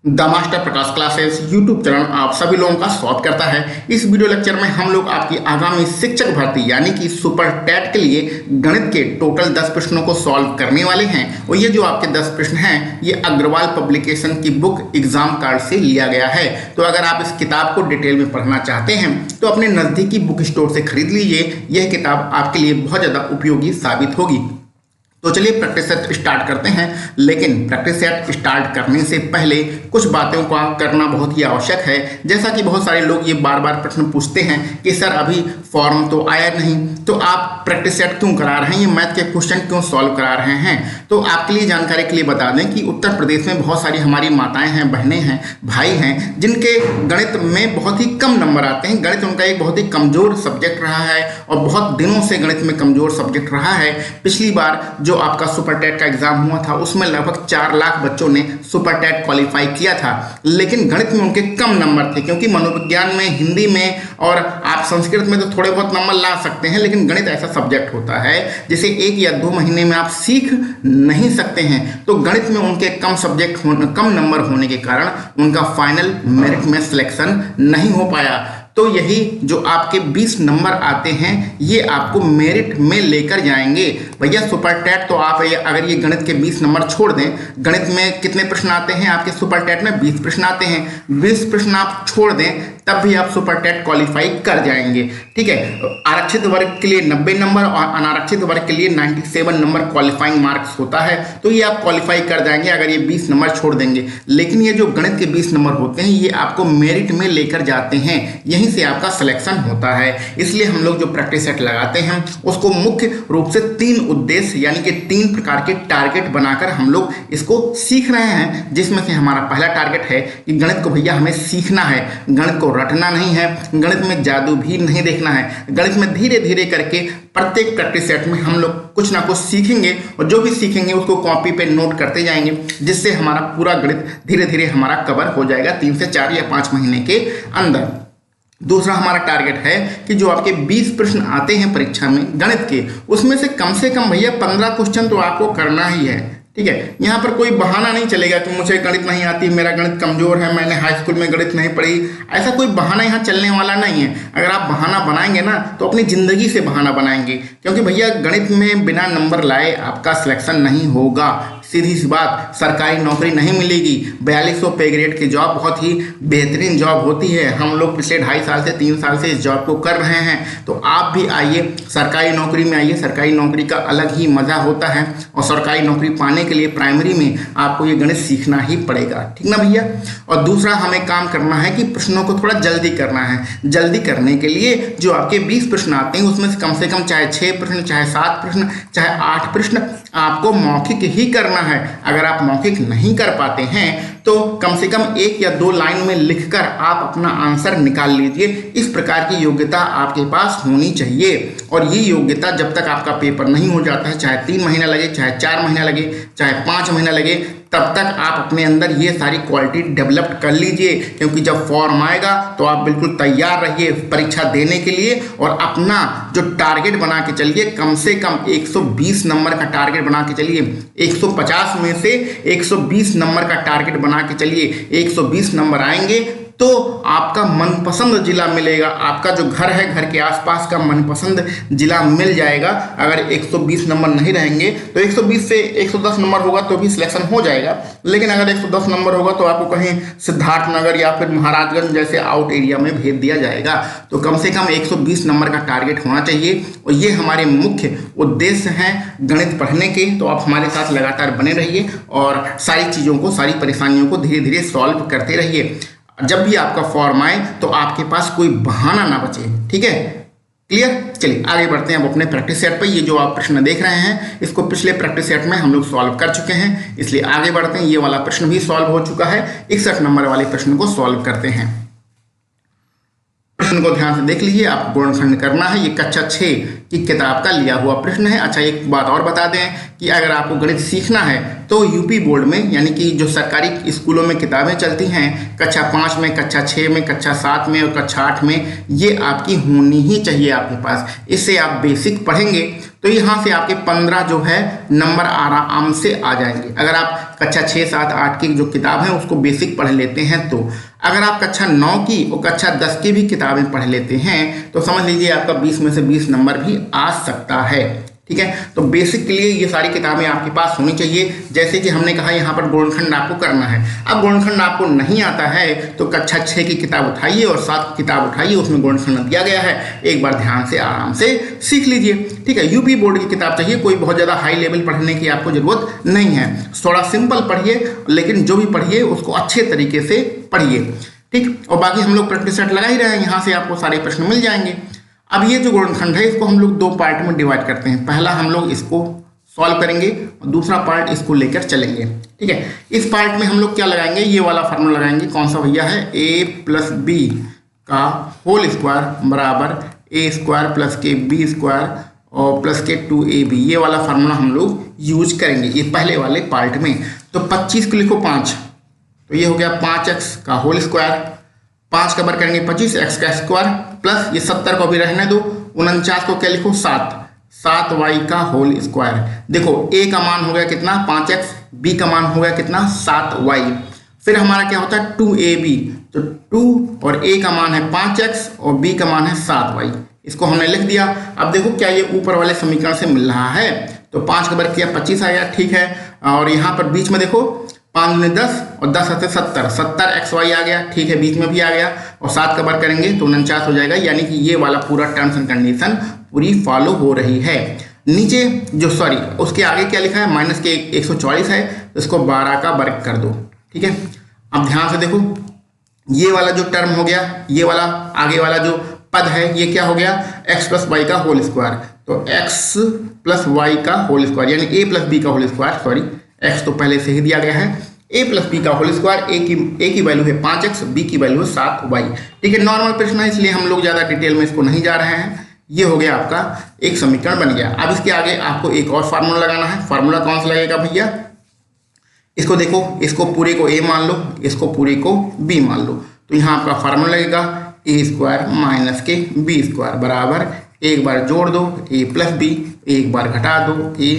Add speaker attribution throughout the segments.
Speaker 1: The master Prakash classes YouTube channel आप सभी लोगों का स्वागत करता है। इस वीडियो लेक्चर में हम लोग आपकी आगामी शिक्षक भर्ती यानी कि सुपर टेट के लिए गणित के टोटल 10 प्रश्नों को सॉल्व करने वाले हैं। और ये जो आपके 10 प्रश्न हैं ये अग्रवाल पब्लिकेशन की बुक एग्जाम कार्ड से लिया गया है। तो अगर आप इस किताब को डिटेल में पढ़ना चाहते हैं तो अपने नज़दीकी बुक स्टोर से खरीद लीजिए। यह किताब आपके लिए बहुत ज़्यादा उपयोगी साबित होगी। तो चलिए प्रैक्टिस सेट स्टार्ट करते हैं। लेकिन प्रैक्टिस सेट स्टार्ट करने से पहले कुछ बातों का करना बहुत ही आवश्यक है। जैसा कि बहुत सारे लोग ये बार बार प्रश्न पूछते हैं कि सर अभी फॉर्म तो आया नहीं, तो आप प्रैक्टिस सेट क्यों करा रहे हैं, ये मैथ के क्वेश्चन क्यों सॉल्व करा रहे हैं। तो आपके लिए जानकारी के लिए बता दें कि उत्तर प्रदेश में बहुत सारी हमारी माताएं हैं, बहनें हैं, भाई हैं जिनके गणित में बहुत ही कम नंबर आते हैं। गणित उनका एक बहुत ही कमज़ोर सब्जेक्ट रहा है और बहुत दिनों से गणित में कमज़ोर सब्जेक्ट रहा है। पिछली बार जो आपका सुपर टेट का एग्जाम हुआ था उसमें लगभग 4 लाख बच्चों ने सुपर टेट क्वालिफाई किया था, लेकिन गणित में उनके कम नंबर थे। क्योंकि मनोविज्ञान में, हिंदी में और आप संस्कृत में तो थोड़े बहुत नंबर ला सकते हैं, लेकिन गणित ऐसा सब्जेक्ट होता है जिसे 1 या 2 महीने में आप सीख नहीं सकते हैं। तो गणित में उनके कम नंबर होने के कारण उनका फाइनल मेरिट में सिलेक्शन नहीं हो पाया। तो यही जो आपके 20 नंबर आते हैं ये आपको मेरिट में लेकर जाएंगे। भैया सुपर टेट तो आप अगर ये गणित के 20 नंबर छोड़ दें, गणित में कितने प्रश्न आते हैं आपके सुपर टेट में? 20 प्रश्न आते हैं। 20 प्रश्न आप छोड़ दें तब भी आप सुपर टेट क्वालिफाई कर जाएंगे। ठीक है, आरक्षित वर्ग के लिए 90 नंबर और अनारक्षित वर्ग के लिए 97 नंबर क्वालिफाइंग मार्क्स होता है। तो ये आप क्वालिफाई कर जाएंगे अगर ये 20 नंबर छोड़ देंगे। लेकिन ये जो गणित के 20 नंबर होते हैं ये आपको मेरिट में लेकर जाते हैं, यहीं से आपका सिलेक्शन होता है। इसलिए हम लोग जो प्रैक्टिस सेट लगाते हैं उसको मुख्य रूप से 3 उद्देश्य यानी कि 3 प्रकार के टारगेट बनाकर हम लोग इसको सीख रहे हैं। जिसमें से हमारा पहला टारगेट है कि गणित को भैया हमें सीखना है, गणित को रटना नहीं है, गणित में जादू भी नहीं देखना है। गणित में धीरे धीरे करके प्रत्येक प्रैक्टिस सेट में हम लोग कुछ ना कुछ सीखेंगे और जो भी सीखेंगे उसको कॉपी पे नोट करते जाएंगे, जिससे हमारा पूरा गणित धीरे धीरे हमारा कवर हो जाएगा 3 से 4 या 5 महीने के अंदर। दूसरा हमारा टारगेट है कि जो आपके 20 प्रश्न आते हैं परीक्षा में गणित के, उसमें से कम भैया 15 क्वेश्चन तो आपको करना ही है। ठीक है, यहाँ पर कोई बहाना नहीं चलेगा कि मुझे गणित नहीं आती, मेरा गणित कमजोर है, मैंने हाई स्कूल में गणित नहीं पढ़ी। ऐसा कोई बहाना यहाँ चलने वाला नहीं है। अगर आप बहाना बनाएंगे ना तो अपनी जिंदगी से बहाना बनाएंगे, क्योंकि भैया गणित में बिना नंबर लाए आपका सिलेक्शन नहीं होगा। सीधी सी बात, सरकारी नौकरी नहीं मिलेगी। 4200 पे ग्रेड की जॉब बहुत ही बेहतरीन जॉब होती है। हम लोग पिछले 2.5 साल से 3 साल से इस जॉब को कर रहे हैं। तो आप भी आइए, सरकारी नौकरी में आइए। सरकारी नौकरी का अलग ही मज़ा होता है और सरकारी नौकरी पाने के लिए प्राइमरी में आपको ये गणित सीखना ही पड़ेगा। ठीक ना भैया। और दूसरा हमें काम करना है कि प्रश्नों को थोड़ा जल्दी करना है। जल्दी करने के लिए जो आपके 20 प्रश्न आते हैं उसमें से कम चाहे 6 प्रश्न, चाहे 7 प्रश्न, चाहे 8 प्रश्न आपको मौखिक ही करना है। अगर आप मौखिक नहीं कर पाते हैं तो कम से कम 1 या 2 लाइन में लिखकर आप अपना आंसर निकाल लीजिए। इस प्रकार की योग्यता आपके पास होनी चाहिए। और ये योग्यता जब तक आपका पेपर नहीं हो जाता है, चाहे 3 महीना लगे, चाहे 4 महीना लगे, चाहे 5 महीना लगे, तब तक आप अपने अंदर ये सारी क्वालिटी डेवलप कर लीजिए। क्योंकि जब फॉर्म आएगा तो आप बिल्कुल तैयार रहिए परीक्षा देने के लिए और अपना जो टारगेट बना के चलिए, कम से कम 120 नंबर का टारगेट बना के चलिए। 150 में से 120 नंबर का टारगेट बना के चलिए। 120 नंबर आएंगे तो आपका मनपसंद जिला मिलेगा। आपका जो घर है, घर के आसपास का मनपसंद जिला मिल जाएगा। अगर 120 नंबर नहीं रहेंगे तो 120 से 110 नंबर होगा तो भी सिलेक्शन हो जाएगा। लेकिन अगर 110 नंबर होगा तो आपको कहीं सिद्धार्थनगर या फिर महाराजगंज जैसे आउट एरिया में भेज दिया जाएगा। तो कम से कम 120 नंबर का टारगेट होना चाहिए। और ये हमारे मुख्य उद्देश्य हैं गणित पढ़ने के। तो आप हमारे साथ लगातार बने रहिए और सारी चीज़ों को, सारी परेशानियों को धीरे धीरे सॉल्व करते रहिए। जब भी आपका फॉर्म आए तो आपके पास कोई बहाना ना बचे। ठीक है, क्लियर। चलिए आगे बढ़ते हैं अब अपने प्रैक्टिस सेट पर। ये जो आप प्रश्न देख रहे हैं इसको पिछले प्रैक्टिस सेट में हम लोग सॉल्व कर चुके हैं, इसलिए आगे बढ़ते हैं। ये वाला प्रश्न भी सॉल्व हो चुका है। 61 नंबर वाले प्रश्न को सॉल्व करते हैं। प्रश्न को ध्यान से देख लीजिए, आप गुणनखंड करना है। ये कक्षा 6 की किताब का लिया हुआ प्रश्न है। अच्छा, एक बात और बता दें कि अगर आपको गणित सीखना है तो यूपी बोर्ड में यानी कि जो सरकारी स्कूलों में किताबें चलती हैं, कक्षा 5 में, कक्षा 6 में, कक्षा 7 में और कक्षा 8 में, ये आपकी होनी ही चाहिए आपके पास। इससे आप बेसिक पढ़ेंगे तो यहाँ से आपके 15 जो है नंबर आराम से आ जाएंगे। अगर आप कक्षा 6, 7, 8 की जो किताब है उसको बेसिक पढ़ लेते हैं तो। अगर आप कक्षा 9 की और कक्षा 10 की भी किताबें पढ़ लेते हैं तो समझ लीजिए आपका 20 में से 20 नंबर भी आ सकता है। ठीक है, तो बेसिक के लिए ये सारी किताबें आपके पास होनी चाहिए। जैसे कि हमने कहा यहाँ पर गुणनखंड आपको करना है। अब गुणनखंड आपको नहीं आता है तो कक्षा 6 की किताब उठाइए और 7 की किताब उठाइए, उसमें गुणनखंड दिया गया है, एक बार ध्यान से आराम से सीख लीजिए। ठीक है, यूपी बोर्ड की किताब चाहिए, कोई बहुत ज़्यादा हाई लेवल पढ़ने की आपको जरूरत नहीं है, थोड़ा सिंपल पढ़िए, लेकिन जो भी पढ़िए उसको अच्छे तरीके से पढ़िए। ठीक, और बाकी हम लोग प्रैक्टिस सेट लगा ही रहे हैं, यहाँ से आपको सारे प्रश्न मिल जाएंगे। अब ये जो गुणनखंड है इसको हम लोग 2 पार्ट में डिवाइड करते हैं। पहला हम लोग इसको सॉल्व करेंगे और दूसरा पार्ट इसको लेकर चलेंगे। ठीक है, इस पार्ट में हम लोग क्या लगाएंगे, ये वाला फार्मूला लगाएंगे। कौन सा भैया है, a + b का होल स्क्वायर बराबर a² + के b² और प्लस के 2ab, ये वाला फार्मूला हम लोग यूज करेंगे ये पहले वाले पार्ट में। तो 25 को लिखो 5, तो ये हो गया 5x का होल स्क्वायर, 5 का बर करेंगे 25, x का स्क्वायर प्लस ये 70 को भी रहने दो, 49 को क्या लिखो 7y का होल स्क्वायर। देखो a का मान हो गया कितना 5x, b का मान हो गया कितना 7y, फिर हमारा क्या होता है 2ab, तो 2 और a का मान है 5x और b का मान है 7y, इसको हमने लिख दिया। अब देखो क्या ये ऊपर वाले समीकरण से मिल रहा है, तो 5 का वर्ग किया 25 आ गया। ठीक है, और यहाँ पर बीच में देखो 5 में 10 और 10 से 70 xy आ गया। ठीक है, बीच में भी आ गया, और 7 का वर्ग करेंगे तो 49 हो जाएगा, यानी कि ये वाला पूरा टर्म्स एंड कंडीशन पूरी फॉलो हो रही है। नीचे जो उसके आगे क्या लिखा है, माइनस के 144 है, तो इसको 12 का वर्ग कर दो। ठीक है, अब ध्यान से देखो ये वाला जो टर्म हो गया, ये वाला आगे वाला जो पद है ये क्या हो गया x + y का होल स्क्वायर, तो x + y का होल स्क्वायर यानी a + b का होल स्क्वायर, x तो पहले से ही दिया गया है, a + b का होल स्क्वायर, a की वैल्यू है 5x, b की वैल्यू है 7y। ठीक है, नॉर्मल प्रश्न है इसलिए हम लोग ज़्यादा डिटेल में इसको नहीं जा रहे हैं। ये हो गया आपका एक समीकरण बन गया। अब इसके आगे आपको एक और फार्मूला लगाना है। फार्मूला कौन सा लगेगा भैया, इसको देखो, इसको पूरे को a मान लो, इसको पूरे को b मान लो, तो यहाँ आपका फार्मूला लगेगा a² - के b² बराबर, एक बार जोड़ दो a + b, एक बार घटा दो a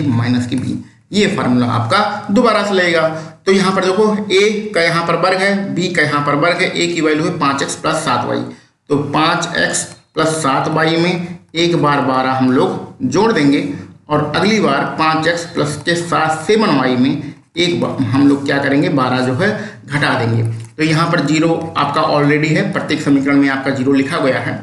Speaker 1: - के b। ये फार्मूला आपका दोबारा से लगेगा। तो यहाँ पर देखो a का यहाँ पर वर्ग है, b का यहाँ पर वर्ग है, a की वैल्यू है 5x + 7y, तो 5x + 7y में एक बार 12 हम लोग जोड़ देंगे, और अगली बार 5x + के 7y में एक बार हम लोग क्या करेंगे 12 जो है घटा देंगे। तो यहाँ पर 0 आपका ऑलरेडी है, प्रत्येक समीकरण में आपका 0 लिखा गया है,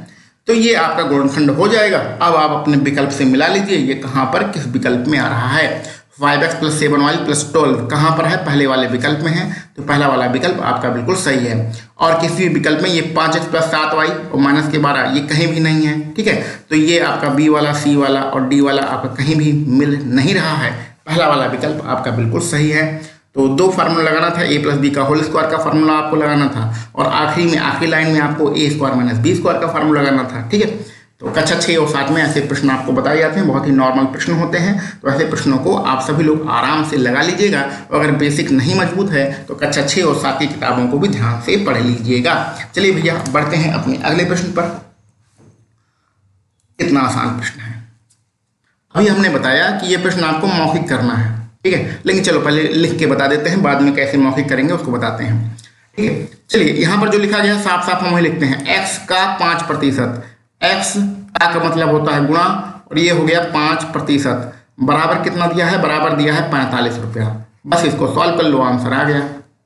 Speaker 1: तो ये आपका गुणनखंड हो जाएगा। अब आप अपने विकल्प से मिला लीजिए ये कहाँ पर किस विकल्प में आ रहा है। 5x + 7y + 12 कहाँ पर है, पहले वाले विकल्प में है, तो पहला वाला विकल्प आपका बिल्कुल सही है। और किसी भी विकल्प में ये 5x + 7y और माइनस के 12 ये कहीं भी नहीं है। ठीक है, तो ये आपका b वाला, c वाला और d वाला आपका कहीं भी मिल नहीं रहा है, पहला वाला विकल्प आपका बिल्कुल सही है। तो 2 फार्मूला लगाना था, a + b का होल स्क्वायर का फार्मूला आपको लगाना था, और आखिरी लाइन में आपको a² - b² का फार्मूला लगाना था। ठीक है, तो कक्षा 6 और 7 में ऐसे प्रश्न आपको बताए जाते हैं, बहुत ही नॉर्मल प्रश्न होते हैं, तो ऐसे प्रश्नों को आप सभी लोग आराम से लगा लीजिएगा। और अगर बेसिक नहीं मजबूत है तो कक्षा 6 और 7 की किताबों को भी ध्यान से पढ़ लीजिएगा। चलिए भैया बढ़ते हैं अपने अगले प्रश्न पर। कितना आसान प्रश्न है, अभी हमने बताया कि ये प्रश्न आपको मौखिक करना है। ठीक है, लेकिन चलो पहले लिख के बता देते हैं, बाद में कैसे मौखिक करेंगे उसको बताते हैं। ठीक है, चलिए यहाँ पर जो लिखा गया साफ साफ हम वही लिखते हैं, x का 5%, x का मतलब होता है गुणा, और ये हो गया 5% बराबर कितना दिया है, बराबर दिया है 45 रुपया। बस इसको सॉल्व कर लो, आंसर आ गया।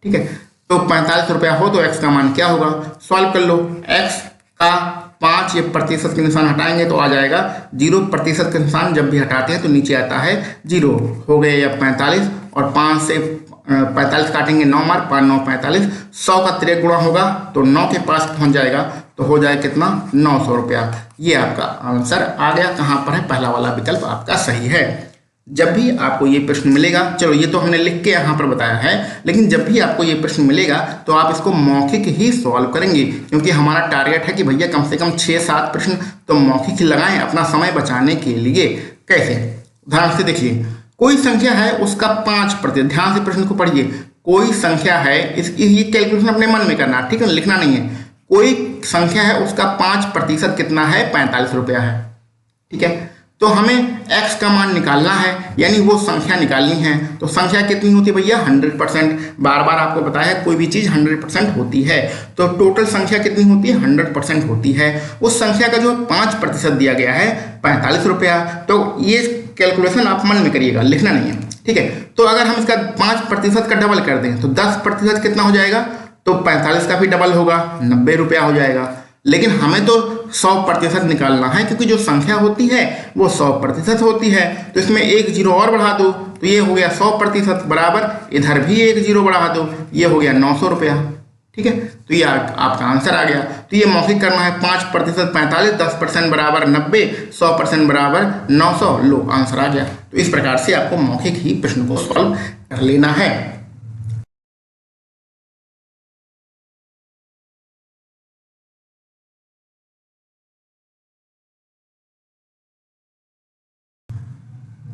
Speaker 1: ठीक है, तो 45 रुपया हो तो x का मान क्या होगा, सॉल्व कर लो। x का 5 ये प्रतिशत के निशान हटाएंगे तो आ जाएगा 0%, के निशान जब भी हटाते हैं तो नीचे आता है 0, हो गए या 45, और 5 से 45 काटेंगे 9 मार, 5 9 45, 100 का 3 गुणा होगा तो 9 के पास पहुंच जाएगा, तो हो जाए कितना 900 रुपया। ये आपका आंसर आ गया। कहाँ पर है, पहला वाला विकल्प आपका सही है। जब भी आपको ये प्रश्न मिलेगा, चलो ये तो हमने लिख के यहाँ पर बताया है, लेकिन जब भी आपको ये प्रश्न मिलेगा तो आप इसको मौखिक ही सॉल्व करेंगे, क्योंकि हमारा टारगेट है कि भैया कम से कम 6-7 प्रश्न तो मौखिक ही लगाएं अपना समय बचाने के लिए। कैसे, ध्यान से देखिए, कोई संख्या है उसका 5%, ध्यान से प्रश्न को पढ़िए, कोई संख्या है, इसकी ये कैलकुलेशन अपने मन में करना, ठीक है, लिखना नहीं है। कोई संख्या है उसका 5% कितना है, 45 रुपया है। ठीक है, तो हमें x का मान निकालना है, यानी वो संख्या निकालनी है। तो संख्या कितनी होती है भैया? 100%। बार बार आपको बताया है कोई भी चीज़ 100% होती है, तो टोटल संख्या कितनी होती है? 100% होती है। उस संख्या का जो 5% दिया गया है 45 रुपया। तो ये कैलकुलेशन आप मन में करिएगा, लिखना नहीं है, ठीक है। तो अगर हम इसका 5% का डबल कर दें तो 10% कितना हो जाएगा? तो 45 का भी डबल होगा, 90 रुपया हो जाएगा। लेकिन हमें तो 100% निकालना है, क्योंकि जो संख्या होती है वो 100% होती है। तो इसमें एक जीरो और बढ़ा दो तो ये हो गया 100% बराबर, इधर भी एक जीरो बढ़ा दो, ये हो गया 900 रुपया, ठीक है। तो ये आपका आंसर आ गया। तो ये मौखिक करना है, 5% 45, 10% बराबर 90, 100% बराबर 900। लो आंसर आ गया। तो इस प्रकार से आपको मौखिक ही प्रश्न को सॉल्व कर लेना है।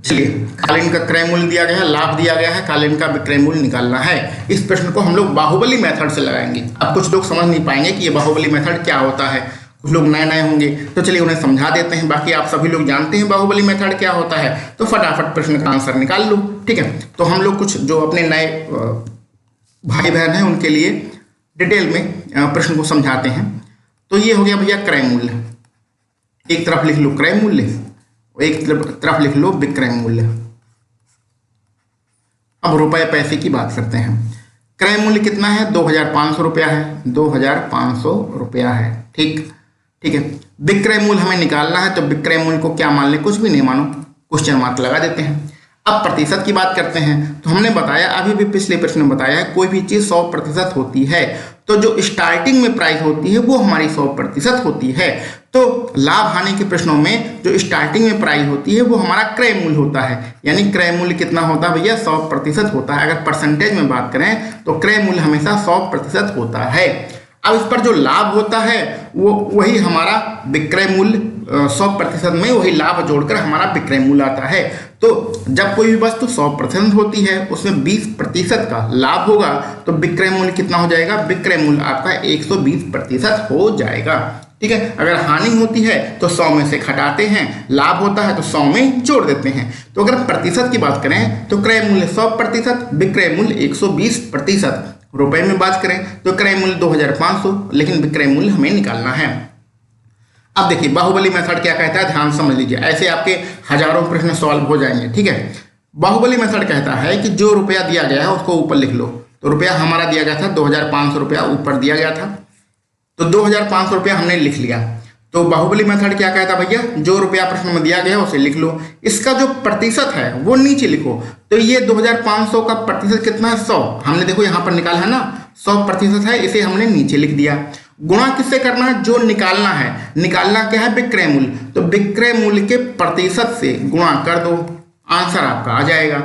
Speaker 1: चलिए, कालीन का क्रय मूल्य दिया गया है, लाभ दिया गया है, कालीन का विक्रय मूल्य निकालना है। इस प्रश्न को हम लोग बाहुबली मेथड से लगाएंगे। अब कुछ लोग समझ नहीं पाएंगे कि ये बाहुबली मेथड क्या होता है, कुछ लोग नए नए होंगे, तो चलिए उन्हें समझा देते हैं। बाकी आप सभी लोग जानते हैं बाहुबली मेथड क्या होता है, तो फटाफट प्रश्न का आंसर निकाल लो, ठीक है। तो हम लोग कुछ जो अपने नए भाई बहन हैं उनके लिए डिटेल में प्रश्न को समझाते हैं। तो ये हो गया भैया क्रय मूल्य, एक तरफ लिख लो क्रय मूल्य, एक तरफ लिख लो विक्रय मूल्य। अब रुपए पैसे की बात करते हैं। क्रय मूल्य कितना है? 2500 रुपया है, 2500 रुपया है, ठीक है। विक्रय मूल्य हमें निकालना है, तो विक्रय मूल्य को क्या मान ले? कुछ भी नहीं मानो, क्वेश्चन मार्क लगा देते हैं। अब प्रतिशत की बात करते हैं। तो हमने बताया, अभी भी पिछले प्रश्न में बताया है, कोई भी चीज़ 100% होती है, तो जो स्टार्टिंग में प्राइस होती है वो हमारी 100% होती है। तो लाभ हानि के प्रश्नों में जो स्टार्टिंग में प्राइस होती है वो हमारा क्रय मूल्य होता है, यानी क्रय मूल्य कितना होता है भैया? 100% होता है। अगर परसेंटेज में बात करें तो क्रय मूल्य हमेशा 100% होता है। अब इस पर जो लाभ होता है वो वही हमारा विक्रय मूल्य, 100% में वही लाभ जोड़कर हमारा विक्रय मूल्य आता है। तो जब कोई भी वस्तु 100% होती है, उसमें 20% का लाभ होगा, तो विक्रय मूल्य कितना हो जाएगा? विक्रय मूल्य आपका 120% हो जाएगा, ठीक है। अगर हानि होती है तो 100 में से घटाते हैं, लाभ होता है तो 100 में जोड़ देते हैं। तो अगर प्रतिशत की बात करें तो क्रय मूल्य 100%, विक्रय मूल्य 120%। रुपए में बात करें तो क्रय मूल्य 2500, लेकिन विक्रय मूल्य हमें निकालना है। अब देखिए बाहुबली मेथड क्या कहता है, ध्यान समझ लीजिए, ऐसे आपके हजारों प्रश्न सॉल्व हो जाएंगे, ठीक है। बाहुबली मेथड कहता है कि जो रुपया दिया गया है उसको ऊपर लिख लो। तो रुपया हमारा दिया गया था 2500 रुपया ऊपर दिया गया था, तो 2500 रुपया हमने लिख लिया। तो बाहुबली मेथड क्या कहता है भैया? जो रुपया प्रश्न में दिया गया उसे लिख लो, इसका जो प्रतिशत है वो नीचे लिखो। तो ये 2500 का प्रतिशत कितना है? 100। हमने देखो यहाँ पर निकाला है ना, 100% है, इसे हमने नीचे लिख दिया। गुणा किससे करना है? जो निकालना है, निकालना क्या है? विक्रय मूल्य। तो विक्रय मूल्य के प्रतिशत से गुणा कर दो, आंसर आपका आ जाएगा,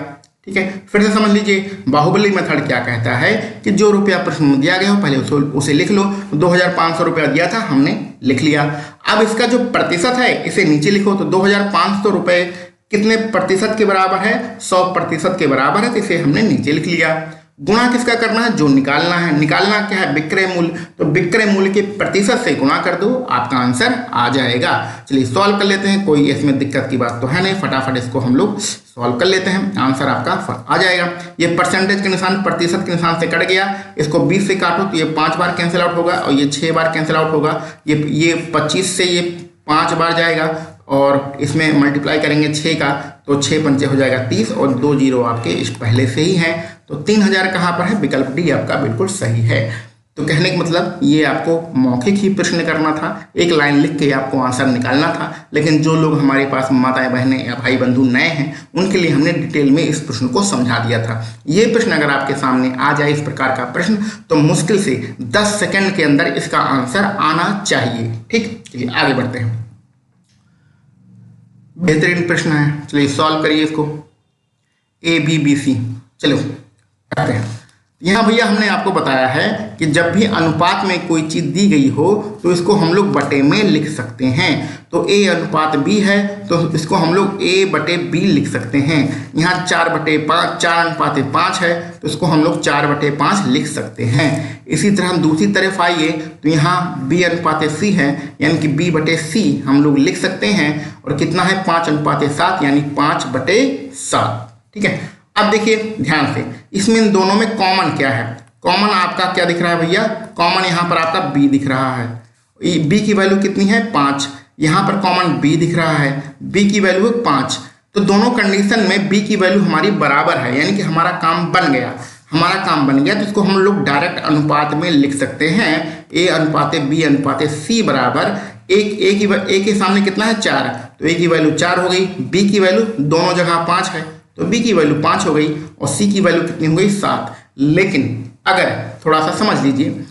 Speaker 1: ठीक है। फिर से समझ लीजिए बाहुबली मेथड क्या कहता है कि जो रुपया प्रश्न में दिया गया हो पहले उसे लिख लो। 2500 रुपया दिया था, हमने लिख लिया। अब इसका जो प्रतिशत है इसे नीचे लिखो। तो 2500 रुपये कितने प्रतिशत के बराबर है? 100% के बराबर है, तो इसे हमने नीचे लिख लिया। गुणा किसका करना है? जो निकालना है, निकालना क्या है? विक्रय मूल्य। तो विक्रय मूल्य के प्रतिशत से गुणा कर दो, आपका आंसर आ जाएगा। चलिए सॉल्व कर लेते हैं, कोई इसमें दिक्कत की बात तो है नहीं, फटाफट इसको हम लोग सॉल्व कर लेते हैं, आंसर आपका आ जाएगा। ये परसेंटेज के निशान प्रतिशत के निशान से कट गया, इसको 20 से काटो तो ये 5 बार कैंसिल आउट होगा और ये 6 बार कैंसिल आउट होगा। ये 25 से ये 5 बार जाएगा और इसमें मल्टीप्लाई करेंगे 6 का, तो 6 पंचे हो जाएगा 30 और 2 जीरो आपके इस पहले से ही हैं। तो 3000 कहाँ पर है? विकल्प डी आपका बिल्कुल सही है। तो कहने का मतलब ये आपको मौखिक ही प्रश्न करना था, एक लाइन लिख के आपको आंसर निकालना था। लेकिन जो लोग हमारे पास माताएं बहनें या भाई बंधु नए हैं उनके लिए हमने डिटेल में इस प्रश्न को समझा दिया था। ये प्रश्न अगर आपके सामने आ जाए, इस प्रकार का प्रश्न, तो मुश्किल से 10 सेकेंड के अंदर इसका आंसर आना चाहिए, ठीक। चलिए आगे बढ़ते हैं, बेहतरीन प्रश्न है, चलिए सॉल्व करिए इसको। ABBC, चलो करते हैं। यहाँ भैया हमने आपको बताया है कि जब भी अनुपात में कोई चीज़ दी गई हो तो इसको हम लोग बटे में लिख सकते हैं। तो A अनुपात B है तो इसको हम लोग A/B लिख सकते हैं। यहाँ 4/5, 4 अनुपात 5 है तो इसको हम लोग 4/5 लिख सकते हैं। इसी तरह हम दूसरी तरफ आइए तो यहाँ B अनुपात C है, यानी कि B/C हम लोग लिख सकते हैं। और कितना है 5:7 यानी 5/7। ठीक है, अब देखिए ध्यान से, इसमें इन दोनों में कॉमन क्या है? कॉमन आपका क्या दिख रहा है भैया? कॉमन यहाँ पर आपका b दिख रहा है। b की वैल्यू कितनी है? 5। यहाँ पर कॉमन b दिख रहा है, b की वैल्यू है 5। तो दोनों कंडीशन में b की वैल्यू हमारी बराबर है, यानी कि हमारा काम बन गया। हमारा काम बन गया तो इसको हम लोग डायरेक्ट अनुपात में लिख सकते हैं, a/b/c बराबर a के सामने कितना है? 4। तो a की वैल्यू 4 हो गई, b की वैल्यू दोनों जगह 5 है तो b की वैल्यू 5 हो गई और c की वैल्यू कितनी हो गई? 7। लेकिन अगर थोड़ा सा समझ लीजिए,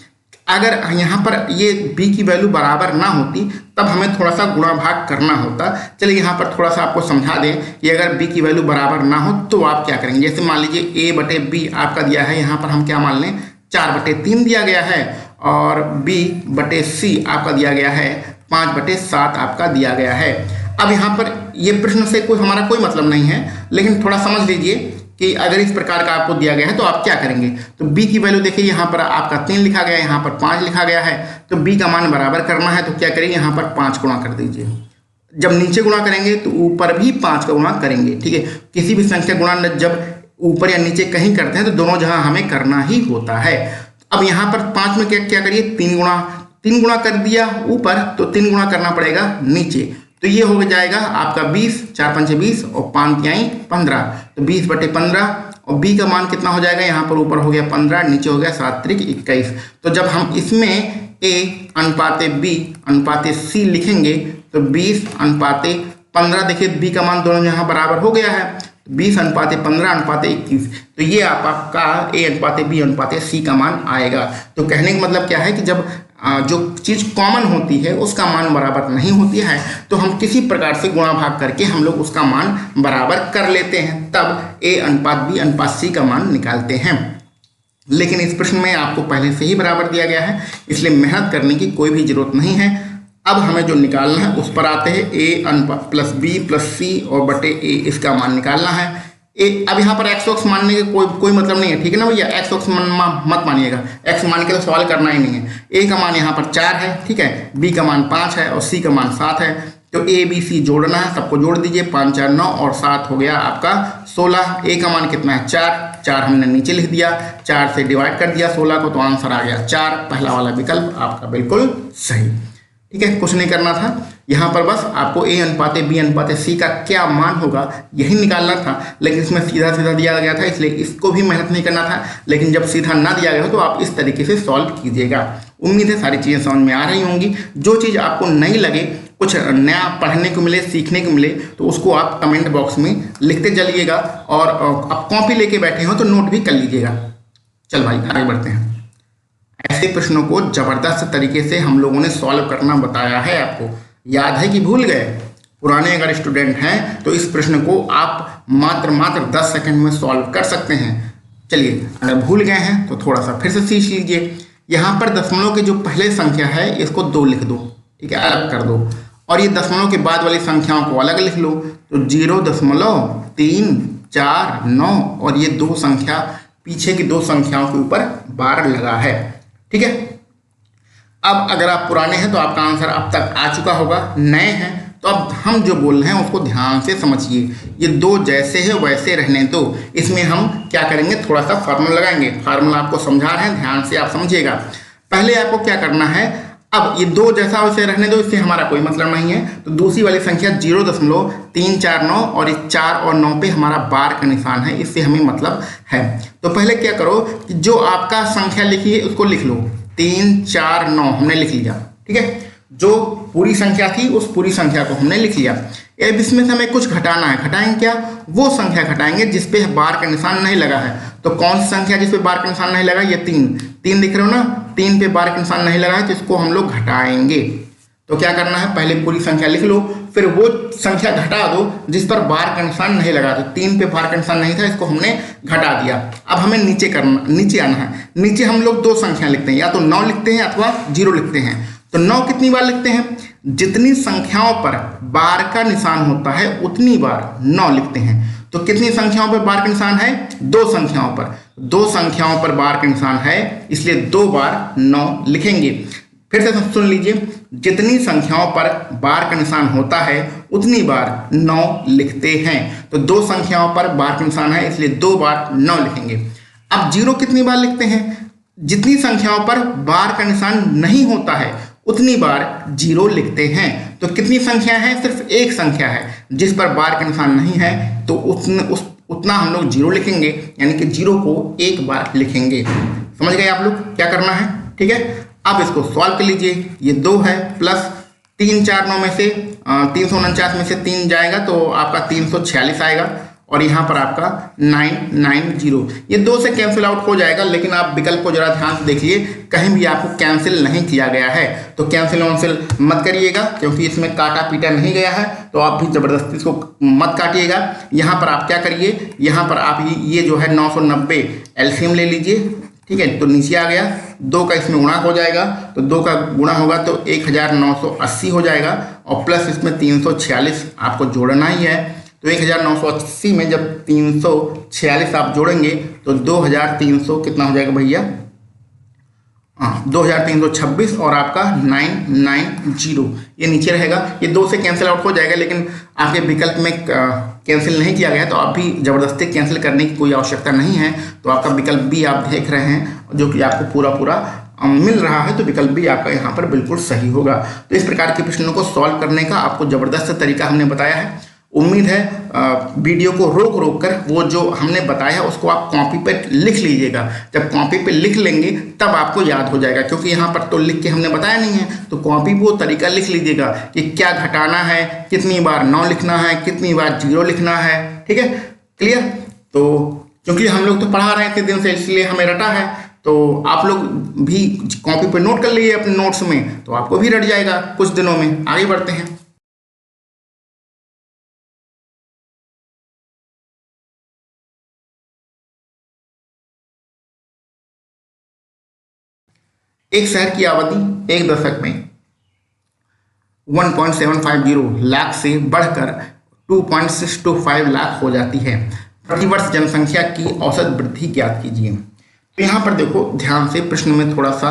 Speaker 1: अगर यहाँ पर ये b की वैल्यू बराबर ना होती तब हमें थोड़ा सा गुणा भाग करना होता। चलिए यहाँ पर थोड़ा सा आपको समझा दें कि अगर b की वैल्यू बराबर ना हो तो आप क्या करेंगे। जैसे मान लीजिए a/b आपका दिया है, यहाँ पर हम क्या मान लें 4/3 दिया गया है और b/c आपका दिया गया है 5/7 आपका दिया गया है। अब यहाँ पर ये प्रश्न से हमारा कोई मतलब नहीं है, लेकिन थोड़ा समझ लीजिए कि अगर इस प्रकार का आपको दिया गया है तो आप क्या करेंगे। तो b की वैल्यू देखिए, यहाँ पर आपका 3 लिखा गया है, यहाँ पर 5 लिखा गया है, तो b का मान बराबर करना है तो क्या करेंगे, यहाँ पर 5 गुणा कर दीजिए। जब नीचे गुणा करेंगे तो ऊपर भी 5 का गुणा करेंगे। ठीक है, किसी भी संख्या गुणा जब ऊपर या नीचे कहीं करते हैं तो दोनों जगह हमें करना ही होता है। अब यहाँ पर 5 में क्या करिए, 3 गुणा कर दिया ऊपर तो 3 गुणा करना पड़ेगा नीचे। तो ये हो जाएगा आपका 20, 4×5 20 और 5×3 15, तो 20/15 और b का मान कितना हो जाएगा, यहाँ पर ऊपर हो गया 15, नीचे हो गया 7×3 = 21। तो जब हम इसमें a/b/c लिखेंगे तो 20/15, देखिए b का मान दोनों यहाँ बराबर हो गया है, 20/15/21। तो ये आपका a/b/c का मान आएगा। तो कहने का मतलब क्या है कि जब जो चीज़ कॉमन होती है उसका मान बराबर नहीं होती है तो हम किसी प्रकार से गुणा भाग करके हम लोग उसका मान बराबर कर लेते हैं, तब a/b/c का मान निकालते हैं। लेकिन इस प्रश्न में आपको पहले से ही बराबर दिया गया है, इसलिए मेहनत करने की कोई भी जरूरत नहीं है। अब हमें जो निकालना है उस पर आते हैं, a+b+c और बटे a इसका मान निकालना है। अब यहाँ पर x मानने के कोई मतलब नहीं है, ठीक है ना भैया। x मत मानिएगा, x मान के तो सवाल करना ही नहीं है। a का मान यहाँ पर 4 है, ठीक है, b का मान 5 है और c का मान 7 है। तो a b c जोड़ना है, सबको जोड़ दीजिए, 5 4 9 और 7 हो गया आपका 16। a का मान कितना है 4 हमने नीचे लिख दिया, 4 से डिवाइड कर दिया 16 को, तो आंसर आ गया 4। पहला वाला विकल्प आपका बिल्कुल सही। ठीक है, कुछ नहीं करना था, यहाँ पर बस आपको a/b/c का क्या मान होगा यही निकालना था। लेकिन इसमें सीधा दिया गया था, इसलिए इसको भी मेहनत नहीं करना था। लेकिन जब सीधा ना दिया गया हो तो आप इस तरीके से सॉल्व कीजिएगा। उम्मीद है सारी चीज़ें समझ में आ रही होंगी। जो चीज़ आपको नहीं लगे, कुछ नया पढ़ने को मिले, सीखने को मिले, तो उसको आप कमेंट बॉक्स में लिखते चलिएगा और आप कॉपी लेके बैठे हो तो नोट भी कर लीजिएगा। चल भाई आगे बढ़ते हैं। ऐसे प्रश्नों को जबरदस्त तरीके से हम लोगों ने सॉल्व करना बताया है। आपको याद है कि भूल गए? पुराने अगर स्टूडेंट हैं तो इस प्रश्न को आप मात्र 10 सेकंड में सॉल्व कर सकते हैं। चलिए, अगर भूल गए हैं तो थोड़ा सा फिर से सीख लीजिए। यहाँ पर दशमलव के जो पहले संख्या है इसको 2 लिख दो, ठीक है, अलग कर दो, और ये दशमलव के बाद वाली संख्याओं को अलग लिख लो। तो 0.349 और ये 2 संख्या पीछे की 2 संख्याओं के ऊपर बार लगा है। ठीक है, अब अगर आप पुराने हैं तो आपका आंसर अब तक आ चुका होगा, नए हैं तो अब हम जो बोल रहे हैं उसको ध्यान से समझिए। ये 2 जैसे है वैसे रहने दो। इसमें हम क्या करेंगे, थोड़ा सा फार्मूला लगाएंगे। फार्मूला आपको समझा रहे हैं, ध्यान से आप समझिएगा। पहले आपको क्या करना है, अब ये 2 जैसा वैसे रहने दो, इससे हमारा कोई मतलब नहीं है। तो दूसरी वाली संख्या 0.349 और इस 4 और 9 पे हमारा बार का निशान है, इससे हमें मतलब है। तो पहले क्या करो कि जो आपका संख्या लिखी है उसको लिख लो, 3 4 9 हमने लिख लिया। ठीक है, जो पूरी संख्या थी उस पूरी संख्या को हमने लिख लिया। अब इसमें से हमें कुछ घटाना है। घटाएंगे क्या, वो संख्या घटाएंगे जिसपे बार का निशान नहीं लगा है। तो कौन सी संख्या जिसपे बार का निशान नहीं लगा, ये 3 दिख रहे हो ना, 3 पे बार का निशान नहीं लगा है तो इसको हम लोग घटाएंगे। तो क्या करना है, पहले पूरी संख्या लिख लो, फिर वो संख्या घटा दो जिस पर बार का निशान नहीं लगा। तो 3 पे बार का निशान नहीं था, इसको हमने घटा दिया। अब हमें नीचे आना है। नीचे हम लोग 2 संख्या लिखते हैं, या तो 9 लिखते हैं अथवा 0 लिखते हैं। तो 9 कितनी बार लिखते हैं, जितनी संख्याओं पर बार का निशान होता है उतनी बार 9 लिखते हैं। तो कितनी संख्याओं पर बार का निशान है, 2 संख्याओं पर। 2 संख्याओं पर बार का निशान है, इसलिए 2 बार 9 लिखेंगे। फिर से सुन लीजिए, जितनी संख्याओं पर बार का निशान होता है उतनी बार 9 लिखते हैं। तो 2 संख्याओं पर बार का निशान है इसलिए 2 बार 9 लिखेंगे। अब 0 कितनी बार लिखते हैं? जितनी संख्याओं पर बार का निशान नहीं होता है उतनी बार 0 लिखते हैं। तो कितनी संख्या है? सिर्फ एक संख्या है जिस पर बार का निशान नहीं है, तो उतना हम लोग 0 लिखेंगे, यानी कि 0 को एक बार लिखेंगे। समझ गए आप लोग क्या करना है? ठीक है, अब इसको सॉल्व कर लीजिए। ये 2 है प्लस 3 4 9 में से 349 में से 3 जाएगा तो आपका 346 आएगा, और यहाँ पर आपका 990। ये 2 से कैंसिल आउट हो जाएगा, लेकिन आप विकल्प को जरा ध्यान से देखिए, कहीं भी आपको कैंसिल नहीं किया गया है। तो कैंसिल वैंसिल मत करिएगा, क्योंकि इसमें काटा पीटा नहीं गया है, तो आप भी जबरदस्ती इसको मत काटिएगा। यहाँ पर आप क्या करिए, यहाँ पर आप ये जो है 990 एलसीएम ले लीजिए। ठीक है, तो नीचे आ गया, 2 का इसमें गुणा हो जाएगा, तो 2 का गुणा होगा तो 1980 हो जाएगा, और प्लस इसमें 346 आपको जोड़ना ही है। तो 1980 में जब 346 आप जोड़ेंगे तो 2300 कितना हो जाएगा भैया? 2326 और आपका 990 ये नीचे रहेगा। ये 2 से कैंसिल आउट हो जाएगा, लेकिन आपके विकल्प में कैंसिल नहीं किया गया, तो आप भी जबरदस्ती कैंसिल करने की कोई आवश्यकता नहीं है। तो आपका विकल्प भी आप देख रहे हैं, जो कि आपको पूरा मिल रहा है, तो विकल्प भी आपका यहाँ पर बिल्कुल सही होगा। तो इस प्रकार के प्रश्नों को सॉल्व करने का आपको जबरदस्त तरीका हमने बताया है। उम्मीद है वीडियो को रोक कर वो जो हमने बताया है उसको आप कॉपी पे लिख लीजिएगा। जब कॉपी पे लिख लेंगे तब आपको याद हो जाएगा, क्योंकि यहाँ पर तो लिख के हमने बताया नहीं है। तो कॉपी पे वो तरीका लिख लीजिएगा कि क्या घटाना है, कितनी बार 9 लिखना है, कितनी बार 0 लिखना है। ठीक है, क्लियर? तो क्योंकि हम लोग तो पढ़ा रहे थे दिन से, इसलिए हमें रटा है। तो आप लोग भी कॉपी पे नोट कर लीजिए अपने नोट्स में, तो आपको भी रट जाएगा कुछ दिनों में। आगे बढ़ते हैं। एक शहर की आबादी एक दशक में 1.750 लाख से बढ़कर 2.625 लाख हो जाती है। प्रतिवर्ष जनसंख्या की औसत वृद्धि ज्ञात कीजिए। तो यहाँ पर देखो ध्यान से, प्रश्न में थोड़ा सा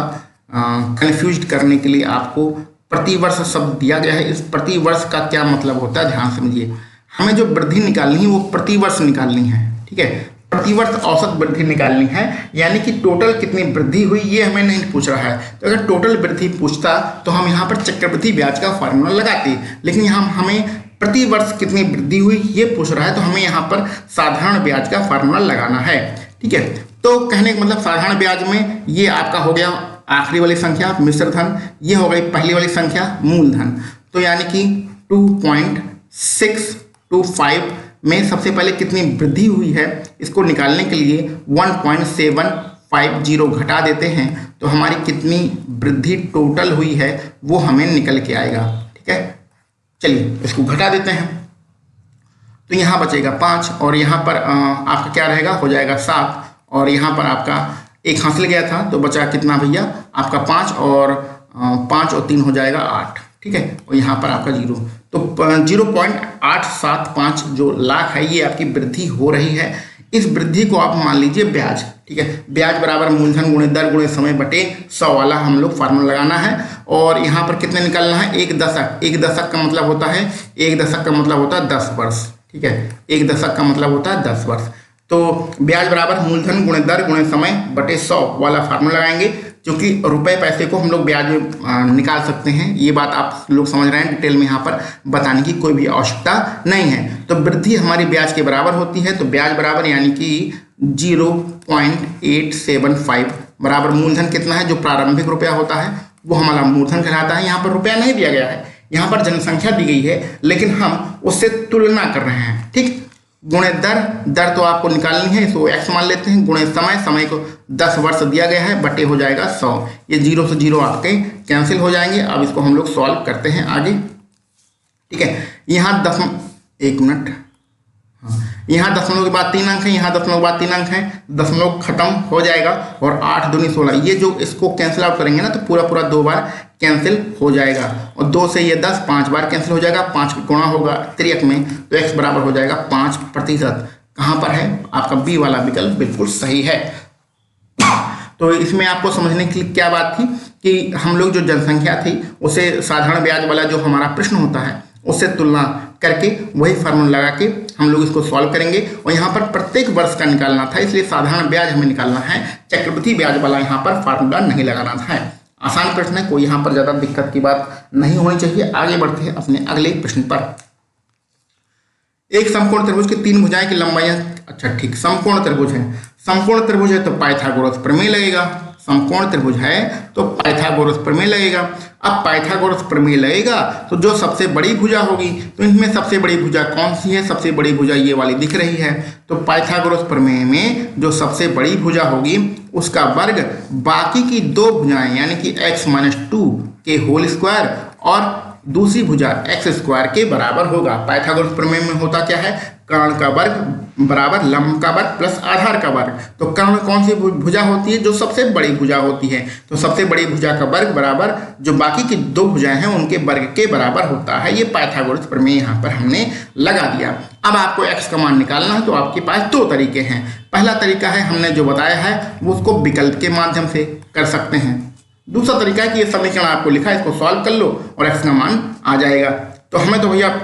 Speaker 1: कंफ्यूज करने के लिए आपको प्रतिवर्ष शब्द दिया गया है। इस प्रतिवर्ष का क्या मतलब होता है ध्यान समझिए। हमें जो वृद्धि निकालनी है वो प्रतिवर्ष निकालनी है। ठीक है, प्रतिवर्ष औसत वृद्धि निकालनी है, यानी कि टोटल कितनी वृद्धि हुई ये हमें नहीं पूछ रहा है। तो अगर टोटल वृद्धि पूछता तो हम यहाँ पर चक्रवृद्धि ब्याज का फार्मूला लगाते, लेकिन यहाँ हमें प्रतिवर्ष कितनी वृद्धि हुई ये पूछ रहा है, तो हमें यहाँ पर साधारण ब्याज का फार्मूला लगाना है। ठीक है, तो कहने का मतलब साधारण ब्याज में ये आपका हो गया आखिरी वाली संख्या मिश्र धन, ये हो गई पहली वाली संख्या मूलधन। तो यानी कि 2.625 में सबसे पहले कितनी वृद्धि हुई है इसको निकालने के लिए 1.750 घटा देते हैं, तो हमारी कितनी वृद्धि टोटल हुई है वो हमें निकल के आएगा। ठीक है, चलिए इसको घटा देते हैं। तो यहाँ बचेगा 5, और यहाँ पर आपका क्या रहेगा, हो जाएगा 7, और यहाँ पर आपका एक हासिल गया था तो बचा कितना भैया आपका 5, और 5 और 3 हो जाएगा 8। ठीक है, और यहाँ पर आपका 0, तो 0.875 जो लाख है ये आपकी वृद्धि हो रही है। इस वृद्धि को आप मान लीजिए ब्याज। ठीक है, ब्याज बराबर मूलधन गुणे दर गुणे समय बटे 100 वाला हम लोग फार्मूला लगाना है। और यहाँ पर कितने निकालना है, एक दशक। एक दशक का मतलब होता है 10 वर्ष। ठीक है, एक दशक का मतलब होता है 10 वर्ष। तो ब्याज बराबर मूलधन गुणे दर गुणे समय बटे 100 वाला फार्मूला लगाएंगे, क्योंकि रुपए पैसे को हम लोग ब्याज में निकाल सकते हैं। ये बात आप लोग समझ रहे हैं, डिटेल में यहाँ पर बताने की कोई भी आवश्यकता नहीं है। तो वृद्धि हमारी ब्याज के बराबर होती है, तो ब्याज बराबर यानी कि 0.875 बराबर मूलधन कितना है, जो प्रारंभिक रुपया होता है वो हमारा मूलधन कहलाता है। यहाँ पर रुपया नहीं दिया गया है, यहाँ पर जनसंख्या दी गई है, लेकिन हम उससे तुलना कर रहे हैं। ठीक, गुणे दर, दर तो आपको निकालनी है, इसको x मान लेते हैं, गुणे समय, समय को 10 वर्ष दिया गया है, बटे हो जाएगा 100। ये 0 से 0 आपके कैंसिल हो जाएंगे। अब इसको हम लोग सॉल्व करते हैं आगे। ठीक है, यहाँ 10, एक मिनट, यहाँ दशमलव के बाद 3 अंक है, यहाँ दशमलव के बाद 3 अंक है, दशमलव खत्म हो जाएगा, और 8 दूनी 16। ये जो इसको कैंसिल आउट करेंगे ना तो पूरा 2 बार कैंसिल हो जाएगा, और 2 से ये 10 5 बार कैंसिल हो जाएगा। 5 का गुणा होगा त्रियक में, तो x बराबर हो जाएगा 5%। कहाँ पर है आपका बी वाला विकल्प बिल्कुल सही है। तो इसमें आपको समझने की क्या बात थी कि हम लोग जो जनसंख्या थी उसे साधारण ब्याज वाला जो हमारा प्रश्न होता है उससे तुलना करके वही फार्मूला लगा के हम लोग इसको सॉल्व करेंगे। और यहाँ पर प्रत्येक वर्ष का निकालना था, इसलिए साधारण ब्याज हमें निकालना है, चक्रवृद्धि ब्याज वाला यहाँ पर फार्मूला नहीं लगाना था। आसान प्रश्न है, कोई यहाँ पर ज़्यादा दिक्कत की बात नहीं होनी चाहिए। आगे बढ़ते हैं अपने अगले प्रश्न पर। एक समकोण त्रिभुज की 3 भुजाएं की लंबाइयां, अच्छा ठीक, समकोण त्रिभुज है, समकोण त्रिभुज है तो पाइथागोरस प्रमेय लगेगा। समकोण त्रिभुज है तो पाइथागोरस प्रमेय लगेगा। अब पाइथागोरस प्रमेय लगेगा तो जो सबसे बड़ी भुजा होगी, तो इनमें सबसे बड़ी भुजा कौन सी है? सबसे बड़ी भुजा ये वाली दिख रही है। तो पाइथागोरस प्रमेय में जो सबसे बड़ी भुजा होगी उसका वर्ग बाकी की 2 भुजाएं यानी कि x-2 के होल स्क्वायर और दूसरी भुजा एक्स स्क्वायर के बराबर होगा। पाइथागोरस प्रमेय में होता क्या है? कर्ण का वर्ग बराबर लंब का वर्ग प्लस आधार का वर्ग। तो कर्ण कौन सी भुजा होती है? जो सबसे बड़ी भुजा होती है। तो सबसे बड़ी भुजा का वर्ग बराबर जो बाकी की 2 भुजाएं हैं उनके वर्ग के बराबर होता है। ये पाइथागोरस प्रमेय यहाँ पर हमने लगा दिया। अब आपको एक्स का मान निकालना है तो आपके पास 2 तरीके हैं। पहला तरीका है हमने जो बताया है वो उसको विकल्प के माध्यम से कर सकते हैं। दूसरा तरीका है कि ये समीकरण आपको लिखा है इसको सॉल्व कर लो और एक्स का मान आ जाएगा। तो हमें तो भैया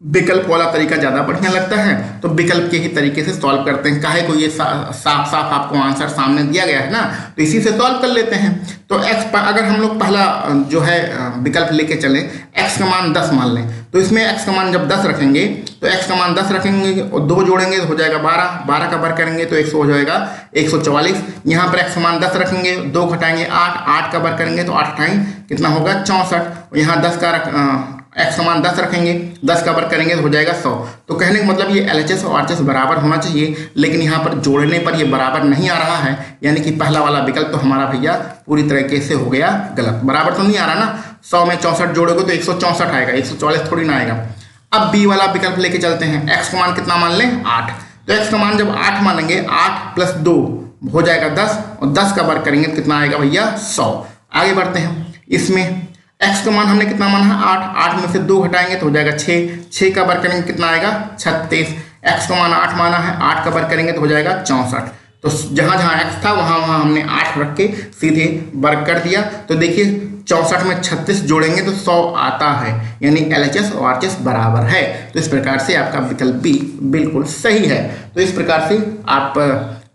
Speaker 1: विकल्प वाला तरीका ज़्यादा बढ़िया लगता है, तो विकल्प के ही तरीके से सॉल्व करते हैं। काहे को ये साफ साफ आपको आंसर सामने दिया गया है ना, तो इसी से सॉल्व कर लेते हैं। तो एक्स पर अगर हम लोग पहला जो है विकल्प लेके चलें, एक्स का मान 10 मान लें, तो इसमें एक्स का मान जब 10 रखेंगे तो एक्स का मान 10 रखेंगे और 2 जोड़ेंगे तो हो जाएगा 12, 12 का वर्ग करेंगे तो 100 हो जाएगा 144। यहाँ पर एक्स का मान 10 रखेंगे, 2 घटाएंगे 8, 8 का वर्ग करेंगे तो 8 घटाएंगे कितना होगा 64। और यहाँ 10 का एक्स का मान 10 रखेंगे, 10 का वर्ग करेंगे तो हो जाएगा 100। तो कहने का मतलब ये LHS और RHS बराबर होना चाहिए, लेकिन यहाँ पर जोड़ने पर ये बराबर नहीं आ रहा है, यानी कि पहला वाला विकल्प तो हमारा भैया पूरी तरीके से हो गया गलत। बराबर तो नहीं आ रहा ना, 100 में 64 जोड़ोगे तो 164 आएगा, 144 थोड़ी ना आएगा। अब बी वाला विकल्प लेके चलते हैं। एक्स का मान कितना मान लें? 8। तो एक्स का मान जब 8 मानेंगे, 8 + 2 हो जाएगा 10 और 10 का वर्ग करेंगे तो कितना आएगा भैया 100। आगे बढ़ते हैं। इसमें एक्स का मान हमने कितना माना है? 8, 8 में से 2 घटाएंगे तो हो जाएगा 6, 6 का वर्ग करेंगे कितना आएगा 36। एक्स का मान 8 माना है, 8 का वर्ग करेंगे तो हो जाएगा 64। तो जहाँ जहाँ एक्स था वहाँ वहाँ हमने 8 रख के सीधे वर्ग कर दिया। तो देखिए 64 में 36 जोड़ेंगे तो 100 आता है, यानी LHS और RHS बराबर है। तो इस प्रकार से आपका विकल्प बी बिल्कुल सही है। तो इस प्रकार से आप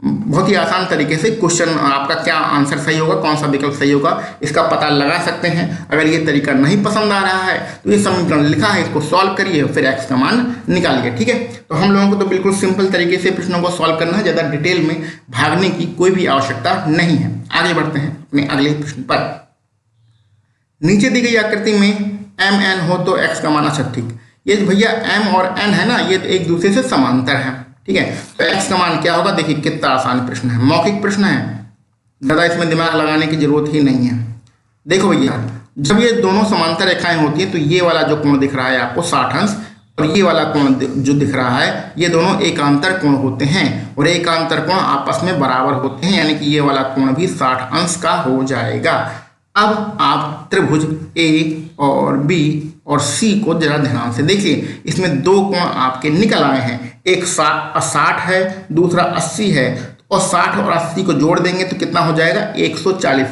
Speaker 1: बहुत ही आसान तरीके से क्वेश्चन आपका क्या आंसर सही होगा, कौन सा विकल्प सही होगा, इसका पता लगा सकते हैं। अगर ये तरीका नहीं पसंद आ रहा है तो ये समीकरण लिखा है इसको सॉल्व करिए, फिर एक्स का मान निकालिए। ठीक है, तो हम लोगों को तो बिल्कुल सिंपल तरीके से प्रश्नों को सॉल्व करना है, ज़्यादा डिटेल में भागने की कोई भी आवश्यकता नहीं है। आगे बढ़ते हैं अपने अगले प्रश्न पर। नीचे दी गई आकृति में MN हो तो एक्स का मान, अच्छा ठीक, ये भैया M और N है ना, ये एक दूसरे से समांतर है। ठीक है, तो एक्स का मान क्या होगा? देखिए कितना आसान प्रश्न है, मौखिक प्रश्न है, ज़्यादा इसमें दिमाग लगाने की जरूरत ही नहीं है। देखो भैया, जब ये दोनों समांतर रेखाएं होती हैं तो ये वाला जो कोण दिख रहा है आपको 60 अंश और ये वाला कोण जो दिख रहा है ये दोनों एकांतर कोण होते हैं और एकांतर कोण आपस में बराबर होते हैं, यानी कि ये वाला कोण भी 60 अंश का हो जाएगा। अब आप त्रिभुज A और B और C को जरा ध्यान से देखिए। इसमें 2 कोण आपके निकल आए हैं, एक 60 है, दूसरा 80 है, और 60 और 80 को जोड़ देंगे तो कितना हो जाएगा 140।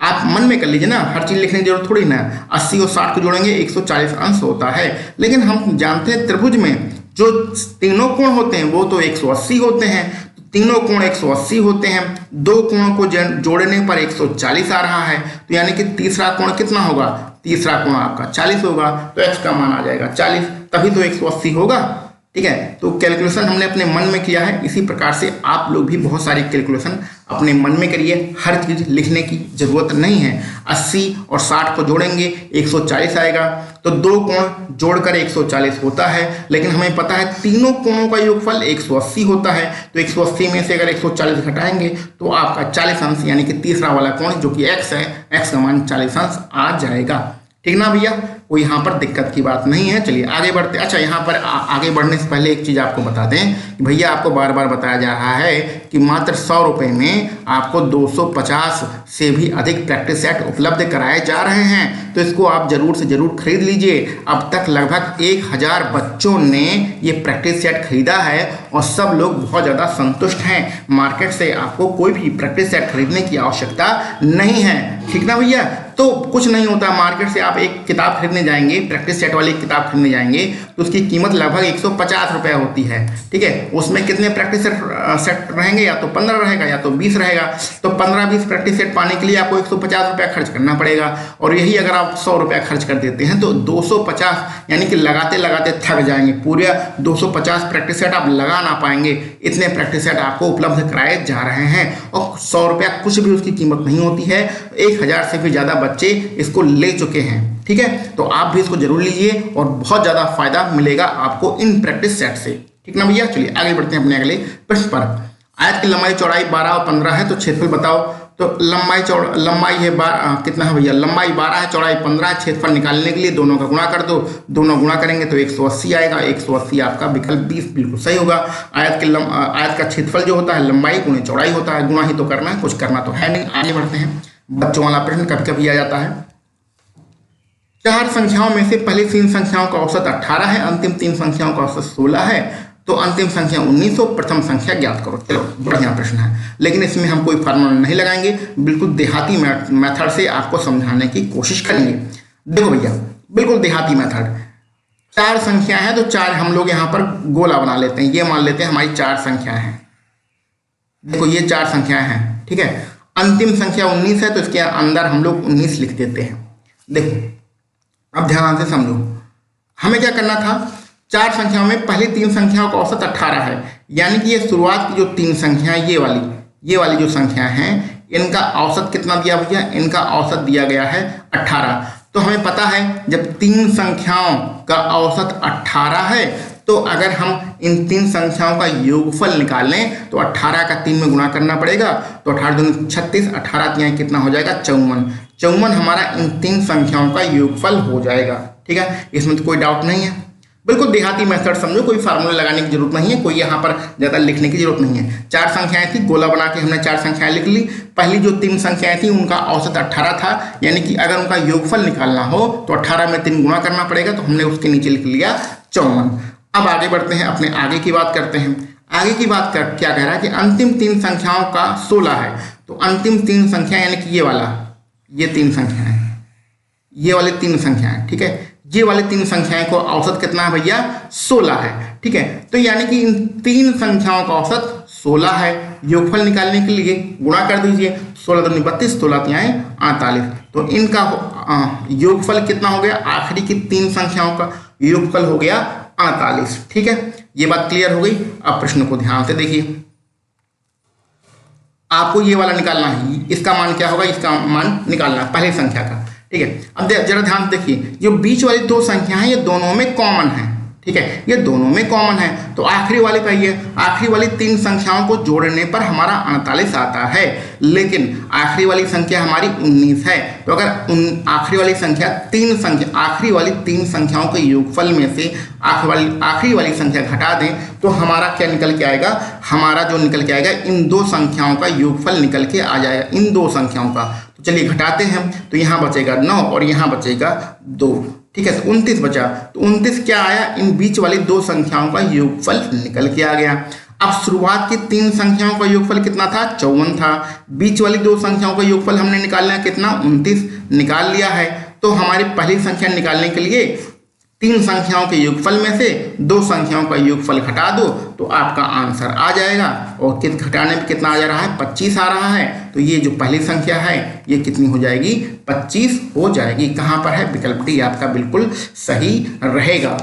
Speaker 1: आप मन में कर लीजिए ना, हर चीज़ लिखने की जरूरत थोड़ी ना। 80 और 60 को जोड़ेंगे 140 अंश होता है। लेकिन हम जानते हैं त्रिभुज में जो तीनों कोण होते हैं वो तो 180 होते हैं, तीनों कोण 180 होते हैं, 2 कोणों को जोड़ने पर 140 आ रहा है, तो यानी कि तीसरा कोण कितना होगा? तीसरा कोण आपका 40 होगा, तो एक्स का मान आ जाएगा 40, तभी तो 180 होगा। ठीक है, तो कैलकुलेशन हमने अपने मन में किया है, इसी प्रकार से आप लोग भी बहुत सारी कैलकुलेशन अपने मन में करिए, हर चीज़ लिखने की जरूरत नहीं है। 80 और 60 को जोड़ेंगे 140 आएगा, तो 2 कोण जोड़कर 140 होता है, लेकिन हमें पता है तीनों कोणों का योगफल 180 होता है, तो 180 में से अगर 140 घटाएंगे तो आपका 40 अंश यानी कि तीसरा वाला कोण जो कि x है, x का मान 40 अंश आ जाएगा। ठीक ना भैया, कोई यहाँ पर दिक्कत की बात नहीं है। चलिए आगे बढ़ते। अच्छा, यहाँ पर आगे बढ़ने से पहले एक चीज़ आपको बता दें कि भैया आपको बार बार बताया जा रहा है कि मात्र 100 रुपये में आपको 250 से भी अधिक प्रैक्टिस सेट उपलब्ध कराए जा रहे हैं, तो इसको आप जरूर से जरूर खरीद लीजिए। अब तक लगभग 1000 बच्चों ने ये प्रैक्टिस सेट खरीदा है और सब लोग बहुत ज़्यादा संतुष्ट हैं। मार्केट से आपको कोई भी प्रैक्टिस सेट खरीदने की आवश्यकता नहीं है, ठीक ना भैया। तो कुछ नहीं होता, मार्केट से आप एक किताब खरीदने जाएंगे, प्रैक्टिस सेट वाली किताब खरीदने जाएंगे तो उसकी कीमत लगभग 150 रुपये होती है, ठीक है। उसमें कितने प्रैक्टिस सेट रहेंगे, या तो 15 रहेगा या तो 20 रहेगा। तो 15-20 प्रैक्टिस सेट पाने के लिए आपको 150 रुपया खर्च करना पड़ेगा। और यही अगर आप 100 रुपया खर्च कर देते हैं तो 250 यानी कि लगाते लगाते थक जाएंगे। पूरे 250 प्रैक्टिस सेट आप लगा ना पाएंगे, इतने प्रैक्टिस सेट आपको उपलब्ध कराए जा रहे हैं। और 100 रुपया कुछ भी उसकी कीमत नहीं होती है। 1000 से भी ज़्यादा बच्चे इसको ले चुके हैं, ठीक है। तो आप भी इसको जरूर लीजिए और बहुत ज़्यादा फायदा मिलेगा आपको इन प्रैक्टिस सेट से, ठीक ना भैया। चलिए आगे बढ़ते हैं अपने अगले प्रश्न पर। आयत की लंबाई चौड़ाई 12 और 15 है, तो क्षेत्रफल बताओ। तो लंबाई है कितना है भैया, लंबाई 12 है, चौड़ाई 15 है। क्षेत्रफल निकालने के लिए दोनों का गुणा कर दो, दोनों गुणा करेंगे तो 180 आएगा। 180 आपका विकल्प 20 बिल्कुल सही होगा। आयत का क्षेत्रफल जो होता है लंबाई गुणे चौड़ाई होता है, गुणा ही तो करना है, कुछ करना तो है नहीं। आगे बढ़ते हैं। बच्चों वाला प्रश्न कभी कभी आ जाता है। 4 संख्याओं में से पहली 3 संख्याओं का औसत 18 है, अंतिम 3 संख्याओं का औसत 16 है, तो अंतिम संख्या 1900, प्रथम संख्या ज्ञात करो। चलो बढ़िया प्रश्न है, लेकिन इसमें हम कोई फार्मूला नहीं लगाएंगे, बिल्कुल देहाती मेथड से आपको समझाने की कोशिश करेंगे। देखो भैया, बिल्कुल देहाती मेथड। 4 संख्या है तो 4 हम लोग यहाँ पर गोला बना लेते हैं। ये मान लेते हैं हमारी 4 संख्या है। देखो ये 4 संख्याएं हैं, ठीक है। अंतिम संख्या 19 है तो इसके अंदर हम लोग 19 लिख देते हैं। देखो अब ध्यान से समझो, हमें क्या करना था। 4 संख्याओं में पहली 3 संख्याओं का औसत 18 है, यानी कि ये शुरुआत की जो 3 संख्याएं ये वाली जो संख्या हैं, इनका औसत कितना दिया भैया, इनका औसत दिया गया है 18। तो हमें पता है जब 3 संख्याओं का औसत 18 है तो अगर हम इन 3 संख्याओं का योगफल निकालें तो 18 का 3 में गुणा करना पड़ेगा। तो 18 दूनी 36, 18 तिहाई कितना हो जाएगा 54। 54 हमारा इन 3 संख्याओं का योगफल हो जाएगा, ठीक है। इसमें तो कोई डाउट नहीं है, बिल्कुल देहाती मेथड समझो, कोई फार्मूला लगाने की जरूरत नहीं है, कोई यहाँ पर ज़्यादा लिखने की जरूरत नहीं है। 4 संख्याएं थी, गोला बना के हमने 4 संख्याएं लिख ली। पहली जो 3 संख्याएं थी उनका औसत 18 था, यानी कि अगर उनका योगफल निकालना हो तो 18 में 3 गुणा करना पड़ेगा, तो हमने उसके नीचे लिख लिया 54। अब आगे बढ़ते हैं, अपने आगे की बात करते हैं। आगे की बात क्या कह रहा है कि अंतिम 3 संख्याओं का 16 है, तो अंतिम 3 संख्या यानी कि ये 3 संख्याएं, ये वाली 3 संख्याएं, ठीक है। ये वाली 3 संख्याएं को औसत कितना है भैया 16 है, ठीक है। तो यानी कि इन 3 संख्याओं का औसत 16 है। योगफल निकालने के लिए गुणा कर दीजिए, 16 दूनी 32, 16 तिहाई 48। तो इनका योगफल कितना हो गया, आखिरी की 3 संख्याओं का योगफल हो गया 48, ठीक है। ये बात क्लियर हो गई। अब प्रश्न को ध्यान से देखिए, आपको ये वाला निकालना है, इसका मान क्या होगा, इसका मान निकालना है पहली संख्या का, ठीक है। अब जरा ध्यान से देखिए, जो बीच वाली 2 संख्या है ये दोनों में कॉमन है, ठीक है, ये दोनों में कॉमन है। तो आखिरी वाले का ये आखिरी वाली 3 संख्याओं को जोड़ने पर हमारा 48 आता है, लेकिन आखिरी वाली संख्या हमारी 19 है। तो अगर आखिरी वाली आखिरी वाली 3 संख्याओं के योगफल में से आखिरी वाली संख्या घटा दें तो हमारा क्या निकल के आएगा, हमारा जो निकल के आएगा इन 2 संख्याओं का योगफल निकल के आ जाएगा, इन 2 संख्याओं का। तो चलिए घटाते हैं, तो यहाँ बचेगा 9 और यहाँ बचेगा 2, ठीक है। तो 29 बचा, तो 29 क्या आया, इन बीच वाली 2 संख्याओं का योगफल निकल के आ गया। अब शुरुआत की 3 संख्याओं का योगफल कितना था 54 था, बीच वाली 2 संख्याओं का योगफल हमने निकालना है कितना 29 निकाल लिया है। तो हमारी पहली संख्या निकालने के लिए 3 संख्याओं के योगफल में से 2 संख्याओं का योगफल घटा दो तो आपका आंसर आ जाएगा। और घटाने में कितना आ जा रहा है 25 आ रहा है। तो ये जो पहली संख्या है ये कितनी हो जाएगी 25 हो जाएगी। कहाँ पर है, विकल्प डी आपका बिल्कुल सही रहेगा,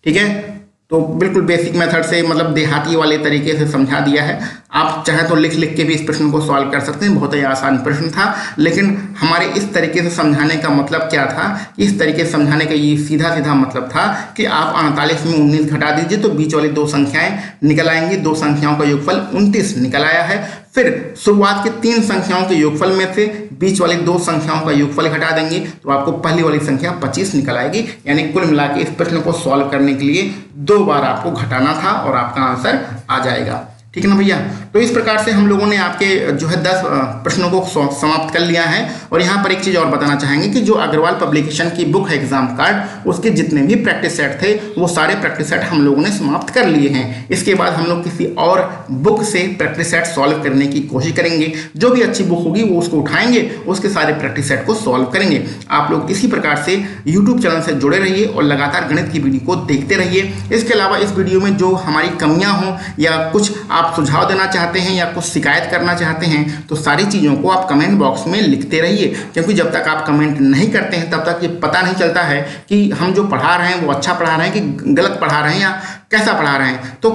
Speaker 1: ठीक है। तो बिल्कुल बेसिक मेथड से मतलब देहाती वाले तरीके से समझा दिया है। आप चाहे तो लिख लिख के भी इस प्रश्न को सॉल्व कर सकते हैं, बहुत ही आसान प्रश्न था। लेकिन हमारे इस तरीके से समझाने का मतलब क्या था, इस तरीके से समझाने का ये सीधा सीधा मतलब था कि आप 48 में 19 घटा दीजिए तो बीच वाली 2 संख्याएं निकल आएंगी। 2 संख्याओं का योगफल 29 निकल आया है। फिर शुरुआत की 3 संख्याओं के योगफल में से बीच वाली 2 संख्याओं का योगफल घटा देंगे तो आपको पहली वाली संख्या 25 निकल आएगी। यानी कुल मिला के इस प्रश्न को सॉल्व करने के लिए 2 बार आपको घटाना था और आपका आंसर आ जाएगा। ठीक है ना भैया। तो इस प्रकार से हम लोगों ने आपके जो है 10 प्रश्नों को समाप्त कर लिया है। और यहाँ पर एक चीज़ और बताना चाहेंगे कि जो अग्रवाल पब्लिकेशन की बुक है एग्जाम कार्ड, उसके जितने भी प्रैक्टिस सेट थे वो सारे प्रैक्टिस सेट हम लोगों ने समाप्त कर लिए हैं। इसके बाद हम लोग किसी और बुक से प्रैक्टिस सेट सॉल्व करने की कोशिश करेंगे। जो भी अच्छी बुक होगी वो उसको उठाएंगे, उसके सारे प्रैक्टिस सेट को सॉल्व करेंगे। आप लोग इसी प्रकार से यूट्यूब चैनल से जुड़े रहिए और लगातार गणित की वीडियो को देखते रहिए। इसके अलावा इस वीडियो में जो हमारी कमियाँ हों या कुछ आप सुझाव देना चाहते हैं या कुछ शिकायत करना चाहते हैं तो सारी चीज़ों को आप कमेंट बॉक्स में लिखते रहिए, क्योंकि जब तक आप कमेंट नहीं करते हैं तब तक ये पता नहीं चलता है कि हम जो पढ़ा रहे हैं वो अच्छा पढ़ा रहे हैं कि गलत पढ़ा रहे हैं या कैसा पढ़ा रहे हैं। तो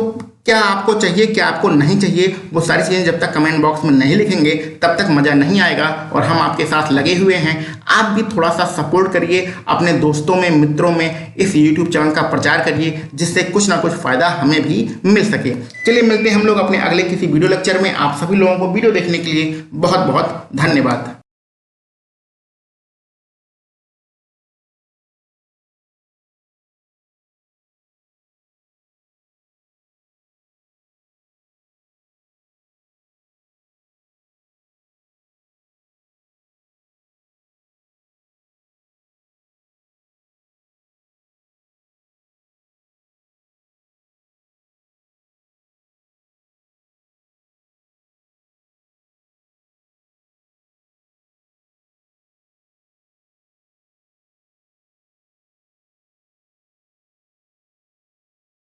Speaker 1: क्या आपको चाहिए क्या आपको नहीं चाहिए, वो सारी चीज़ें जब तक कमेंट बॉक्स में नहीं लिखेंगे तब तक मज़ा नहीं आएगा। और हम आपके साथ लगे हुए हैं, आप भी थोड़ा सा सपोर्ट करिए, अपने दोस्तों में मित्रों में इस YouTube चैनल का प्रचार करिए, जिससे कुछ ना कुछ फ़ायदा हमें भी मिल सके। चलिए मिलते हैं हम लोग अपने अगले किसी वीडियो लेक्चर में। आप सभी लोगों को वीडियो देखने के लिए बहुत बहुत धन्यवाद।